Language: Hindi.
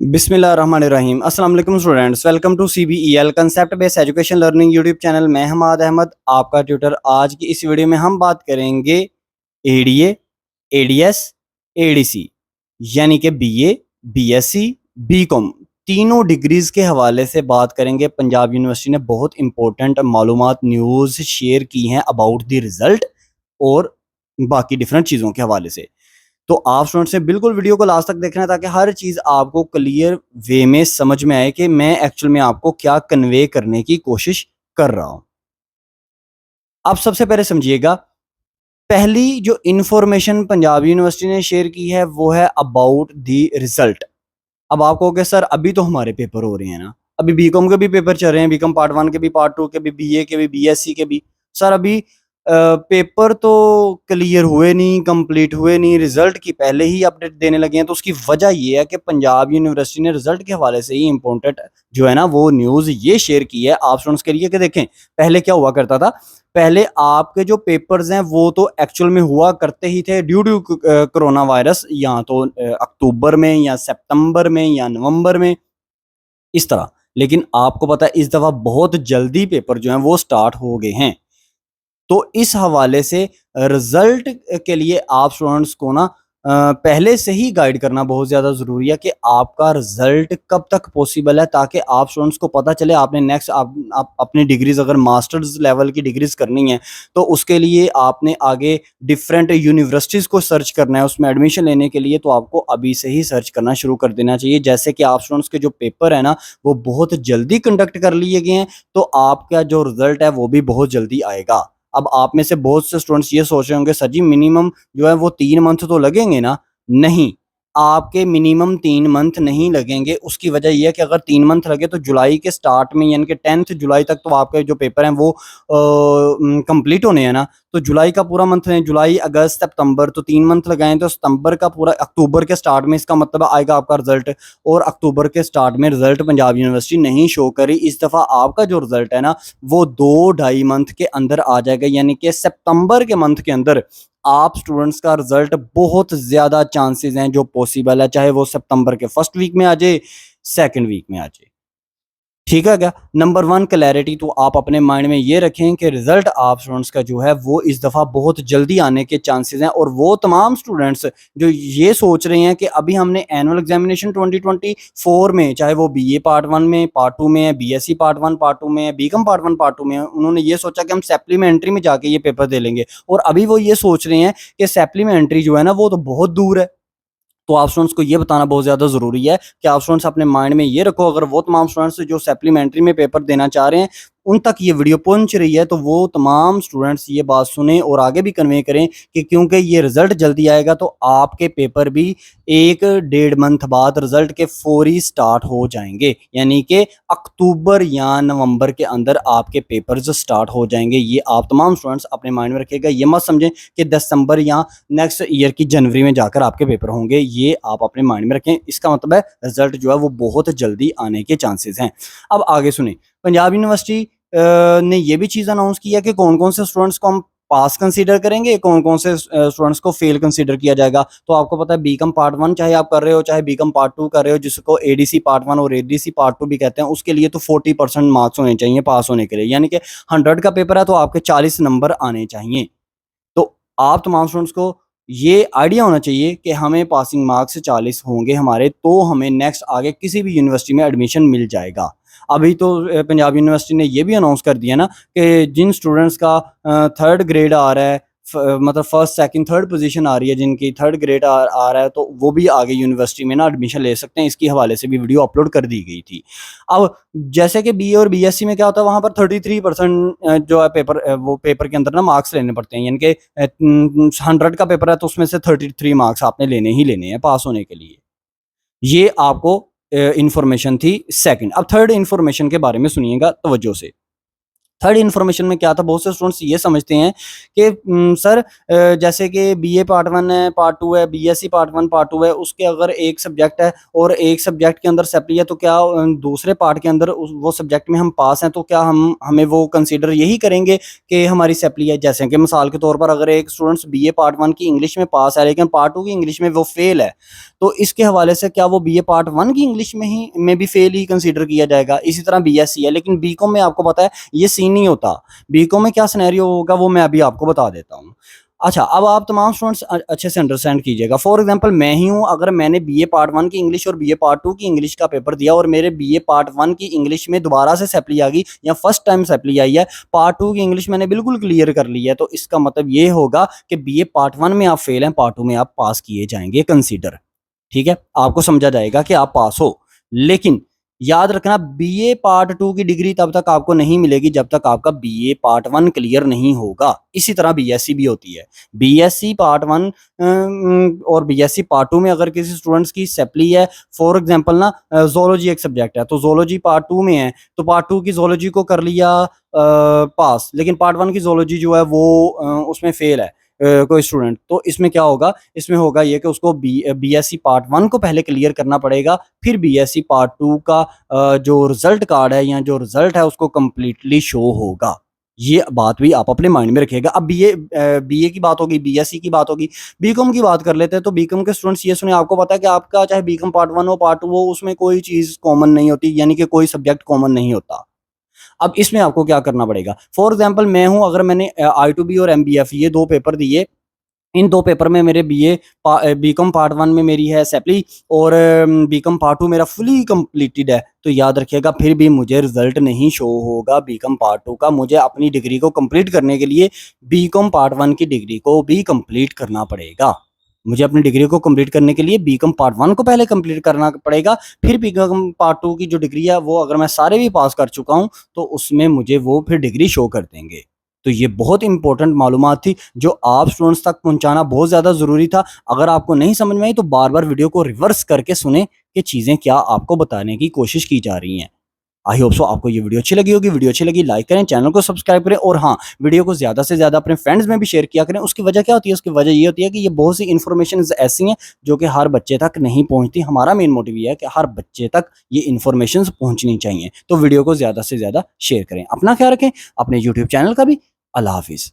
बिस्मिल्लाहिर्रहमानिर्रहीम। अस्सलाम वालेकुम students, welcome to CBEL concept based education learning YouTube channel. मैं हमाद अहमद, आपका ट्यूटर। आज की इस वीडियो में हम बात करेंगे एडीए, एडीएस, एडीसी यानी कि बीए, बीएससी, बीकॉम तीनों डिग्रीज के हवाले से बात करेंगे। पंजाब यूनिवर्सिटी ने बहुत इंपॉर्टेंट मालूमात न्यूज़ शेयर की हैं अबाउट द रिजल्ट और बाकी डिफरेंट चीज़ों के हवाले से। तो आप स्टूडेंट्स ने बिल्कुल वीडियो को लास्ट तक देखना है ताकि हर चीज़ आपको क्लियर वे में समझ में आए कि मैं एक्चुअल में आपको क्या कन्वे करने की कोशिश कर रहा हूं। अब सबसे पहले समझिएगा, पहली जो इंफॉर्मेशन पंजाब यूनिवर्सिटी ने शेयर की है वो है अबाउट द रिजल्ट। अब आप कहोगे सर अभी तो हमारे पेपर हो रहे हैं ना, अभी बीकॉम के भी पेपर चल रहे हैं, बीकॉम पार्ट 1 के भी, पार्ट 2 के भी, बीए के भी, बीएससी के भी। सर अभी पेपर तो क्लियर हुए नहीं, कंप्लीट हुए नहीं, रिजल्ट की पहले ही अपडेट देने लगे हैं। तो उसकी वजह ये है कि पंजाब यूनिवर्सिटी ने रिजल्ट के हवाले से ही इंपॉर्टेंट जो है ना वो न्यूज़ ये शेयर की है आप स्टूडेंट्स के लिए कि देखें पहले क्या हुआ करता था। पहले आपके जो पेपर्स हैं वो तो एक्चुअल में हुआ करते ही थे ड्यू टू कोरोना वायरस, या तो अक्टूबर में या सितंबर में या नवंबर में, इस तरह। लेकिन आपको पता है इस दफ़ा बहुत जल्दी पेपर जो हैं वो स्टार्ट हो गए हैं। तो इस हवाले से रिजल्ट के लिए आप स्टूडेंट्स को ना पहले से ही गाइड करना बहुत ज़्यादा ज़रूरी है कि आपका रिजल्ट कब तक पॉसिबल है, ताकि आप स्टूडेंट्स को पता चले आपने नेक्स्ट आप अपनी डिग्रीज अगर मास्टर्स लेवल की डिग्रीज करनी है तो उसके लिए आपने आगे डिफरेंट यूनिवर्सिटीज़ को सर्च करना है उसमें एडमिशन लेने के लिए। तो आपको अभी से ही सर्च करना शुरू कर देना चाहिए। जैसे कि आप स्टूडेंट्स के जो पेपर है ना वो बहुत जल्दी कंडक्ट कर लिए गए हैं, तो आपका जो रिजल्ट है वो भी बहुत जल्दी आएगा। अब आप में से बहुत से स्टूडेंट्स ये सोच रहे होंगे सर जी मिनिमम जो है वो 3 मंथ तो लगेंगे ना। नहीं, आपके मिनिमम 3 मंथ नहीं लगेंगे। उसकी वजह यह है कि अगर 3 मंथ लगे तो जुलाई के स्टार्ट में यानी कि 10 जुलाई तक तो आपके जो पेपर हैं वो कंप्लीट होने हैं ना। तो जुलाई का पूरा मंथ है, जुलाई अगस्त सितंबर, तो 3 मंथ लगाएं तो सितंबर का पूरा, अक्टूबर के स्टार्ट में इसका मतलब आएगा आपका रिजल्ट। और अक्टूबर के स्टार्ट में रिजल्ट पंजाब यूनिवर्सिटी नहीं शो करी। इस दफ़ा आपका जो रिजल्ट है ना वो 2-2.5 मंथ के अंदर आ जाएगा, यानी कि सितंबर के मंथ के अंदर आप स्टूडेंट्स का रिजल्ट बहुत ज़्यादा चांसेस हैं जो पॉसिबल है, चाहे वो सितंबर के फर्स्ट वीक में आ जाए, सेकंड वीक में आ जाए। ठीक है क्या? नंबर 1 क्लैरिटी तो आप अपने माइंड में ये रखें कि रिजल्ट आप स्टूडेंट्स का जो है वो इस दफ़ा बहुत जल्दी आने के चांसेस हैं। और वो तमाम स्टूडेंट्स जो ये सोच रहे हैं कि अभी हमने एनुअल एग्जामिनेशन 2024 में, चाहे वो बीए पार्ट 1 में, पार्ट 2 में है, बीएससी पार्ट 1 पार्ट 2 में है, बीकॉम पार्ट 1 पार्ट 2 में है, उन्होंने ये सोचा कि हम सप्लीमेंट्री में जाके ये पेपर दे लेंगे। और अभी वो ये सोच रहे हैं कि सप्लीमेंट्री जो है ना वो तो बहुत दूर है। तो आप स्टूडेंट्स को ये बताना बहुत ज़्यादा ज़रूरी है कि आप स्टूडेंट्स अपने माइंड में ये रखो, अगर वो तमाम स्टूडेंट्स जो सप्लीमेंट्री में पेपर देना चाह रहे हैं उन तक ये वीडियो पहुंच रही है, तो वो तमाम स्टूडेंट्स ये बात सुने और आगे भी कन्वे करें कि क्योंकि ये रिज़ल्ट जल्दी आएगा तो आपके पेपर भी 1-1.5 मंथ बाद रिज़ल्ट के फौरी स्टार्ट हो जाएंगे, यानी कि अक्टूबर या नवंबर के अंदर आपके पेपर्स स्टार्ट हो जाएंगे। ये आप तमाम स्टूडेंट्स अपने माइंड में रखिएगा। ये मत समझें कि दिसंबर या नेक्स्ट ईयर की जनवरी में जाकर आपके पेपर होंगे, ये आप अपने माइंड में रखें। इसका मतलब है रिजल्ट जो है वो बहुत जल्दी आने के चांसेस हैं। अब आगे सुने, पंजाब यूनिवर्सिटी ने ये भी चीज़ अनाउंस किया कि कौन कौन से स्टूडेंट्स को हम पास कंसीडर करेंगे, कौन कौन से स्टूडेंट्स को फेल कंसीडर किया जाएगा। तो आपको पता है बीकॉम पार्ट 1 चाहे आप कर रहे हो, चाहे बीकॉम पार्ट 2 कर रहे हो, जिसको एडीसी पार्ट 1 और एडीसी पार्ट 2 भी कहते हैं, उसके लिए तो 40% मार्क्स होने चाहिए पास होने के लिए, यानी कि 100 का पेपर है तो आपके 40 नंबर आने चाहिए। तो आप तमाम स्टूडेंट्स को ये आइडिया होना चाहिए कि हमें पासिंग मार्क्स 40 होंगे हमारे, तो हमें नेक्स्ट आगे किसी भी यूनिवर्सिटी में एडमिशन मिल जाएगा। अभी तो पंजाब यूनिवर्सिटी ने ये भी अनाउंस कर दिया ना कि जिन स्टूडेंट्स का 3rd ग्रेड आ रहा है, मतलब फर्स्ट सेकंड थर्ड पोजीशन आ रही है, जिनकी 3rd ग्रेड आ रहा है, तो वो भी आगे यूनिवर्सिटी में ना एडमिशन ले सकते हैं। इसकी हवाले से भी वीडियो अपलोड कर दी गई थी। अब जैसे कि बीए और बीएससी में क्या होता है, वहाँ पर 33% जो है पेपर, वो पेपर के अंदर ना मार्क्स लेने पड़ते हैं, यानी कि 100 का पेपर है तो उसमें से 33 मार्क्स आपने लेने ही लेने हैं पास होने के लिए। ये आपको इंफॉर्मेशन थी सेकंड। अब थर्ड इंफॉर्मेशन के बारे में सुनिएगा तवज्जो से। थर्ड इन्फॉर्मेशन में क्या था, बहुत से स्टूडेंट्स ये समझते हैं कि सर जैसे कि बीए पार्ट 1 है, पार्ट 2 है, बीएससी पार्ट 1 पार्ट 2 है, उसके अगर एक सब्जेक्ट है और एक सब्जेक्ट के अंदर सप्ली है तो क्या दूसरे पार्ट के अंदर वो सब्जेक्ट में हम पास हैं तो क्या हम हमें वो कंसीडर यही करेंगे कि हमारी सप्ली है। जैसे कि मिसाल के तौर पर अगर एक स्टूडेंट्स बीए पार्ट 1 की इंग्लिश में पास है लेकिन पार्ट 2 की इंग्लिश में वो फेल है, तो इसके हवाले से क्या वो बीए पार्ट 1 की इंग्लिश में भी फेल ही कंसीडर किया जाएगा। इसी तरह बीएससी है, लेकिन बीकॉम में आपको पता है ये सीन नहीं होता। बीकॉम में क्या सिनेरियो होगा वो मैं अभी आपको बता देता हूँ। अच्छा, अब आप तमाम स्टूडेंट्स अच्छे से अंडरस्टैंड कीजिएगा। फॉर एग्जांपल मैं ही हूँ, अगर मैंने बीए पार्ट 1 की इंग्लिश और बीए पार्ट 2 की इंग्लिश का पेपर दिया और मेरे बीए पार्ट 1 की इंग्लिश में दोबारा से सप्ली आ गई या फर्स्ट टाइम सप्ली आई है, पार्ट 2 की इंग्लिश मैंने बिल्कुल क्लियर कर ली है, तो इसका मतलब ये होगा कि बीए पार्ट 1 में आप फेल हैं, पार्ट 2 में आप पास किए जाएंगे कंसीडर। ठीक है, आपको समझा जाएगा कि आप पास हो। लेकिन याद रखना, बीए पार्ट 2 की डिग्री तब तक आपको नहीं मिलेगी जब तक आपका बीए पार्ट 1 क्लियर नहीं होगा। इसी तरह बीएससी भी होती है। बीएससी पार्ट 1 और बीएससी पार्ट 2 में अगर किसी स्टूडेंट्स की सप्ली है, फॉर एग्जांपल ना जोलॉजी एक सब्जेक्ट है तो जोलॉजी पार्ट 2 में है, तो पार्ट 2 की जोलॉजी को कर लिया पास, लेकिन पार्ट 1 की जोलॉजी जो है वो उसमें फेल है कोई स्टूडेंट, तो इसमें क्या होगा, इसमें होगा ये कि उसको बीएससी पार्ट 1 को पहले क्लियर करना पड़ेगा, फिर बीएससी पार्ट 2 का जो रिजल्ट कार्ड है या जो रिजल्ट है उसको कंप्लीटली शो होगा। ये बात भी आप अपने माइंड में रखिएगा। अब बीए की बात होगी, बीएससी की बात होगी, बीकॉम की बात कर लेते हैं। तो बीकॉम के स्टूडेंट्स ये सुने, आपको पता है कि आपका चाहे बीकॉम पार्ट 1 हो पार्ट 2 हो, उसमें कोई चीज़ कॉमन नहीं होती, यानी कि कोई सब्जेक्ट कॉमन नहीं होता। अब इसमें आपको क्या करना पड़ेगा, फॉर एग्जांपल मैं हूं, अगर मैंने I2B और MBF ये दो पेपर दिए, इन दो पेपर में मेरे बीकॉम पार्ट 1 में मेरी है सैपली और बीकॉम पार्ट 2 मेरा फुली कंप्लीटेड है, तो याद रखिएगा फिर भी मुझे रिजल्ट नहीं शो होगा बीकॉम पार्ट 2 का। मुझे अपनी डिग्री को कंप्लीट करने के लिए बीकॉम पार्ट 1 की डिग्री को भी कंप्लीट करना पड़ेगा। मुझे अपनी डिग्री को कंप्लीट करने के लिए बीकॉम पार्ट 1 को पहले कंप्लीट करना पड़ेगा, फिर बीकॉम पार्ट 2 की जो डिग्री है वो अगर मैं सारे भी पास कर चुका हूँ तो उसमें मुझे वो फिर डिग्री शो कर देंगे। तो ये बहुत इंपॉर्टेंट मालूमात थी जो आप स्टूडेंट्स तक पहुंचाना बहुत ज़्यादा ज़रूरी था। अगर आपको नहीं समझ में आई तो बार बार वीडियो को रिवर्स करके सुने कि चीज़ें क्या आपको बताने की कोशिश की जा रही हैं। आई होप सो आपको ये वीडियो अच्छी लगी होगी। वीडियो अच्छी लगी लाइक करें, चैनल को सब्सक्राइब करें और हाँ, वीडियो को ज़्यादा से ज़्यादा अपने फ्रेंड्स में भी शेयर किया करें। उसकी वजह क्या होती है, उसकी वजह ये होती है कि ये बहुत सी इन्फॉर्मेशन ऐसी हैं जो कि हर बच्चे तक नहीं पहुंचती। हमारा मेन मोटिव ये है कि हर बच्चे तक ये इन्फॉर्मेशन पहुंचनी चाहिए, तो वीडियो को ज़्यादा से ज़्यादा शेयर करें। अपना ख्याल रखें, अपने यूट्यूब चैनल का भी। अल्लाह हाफिज़।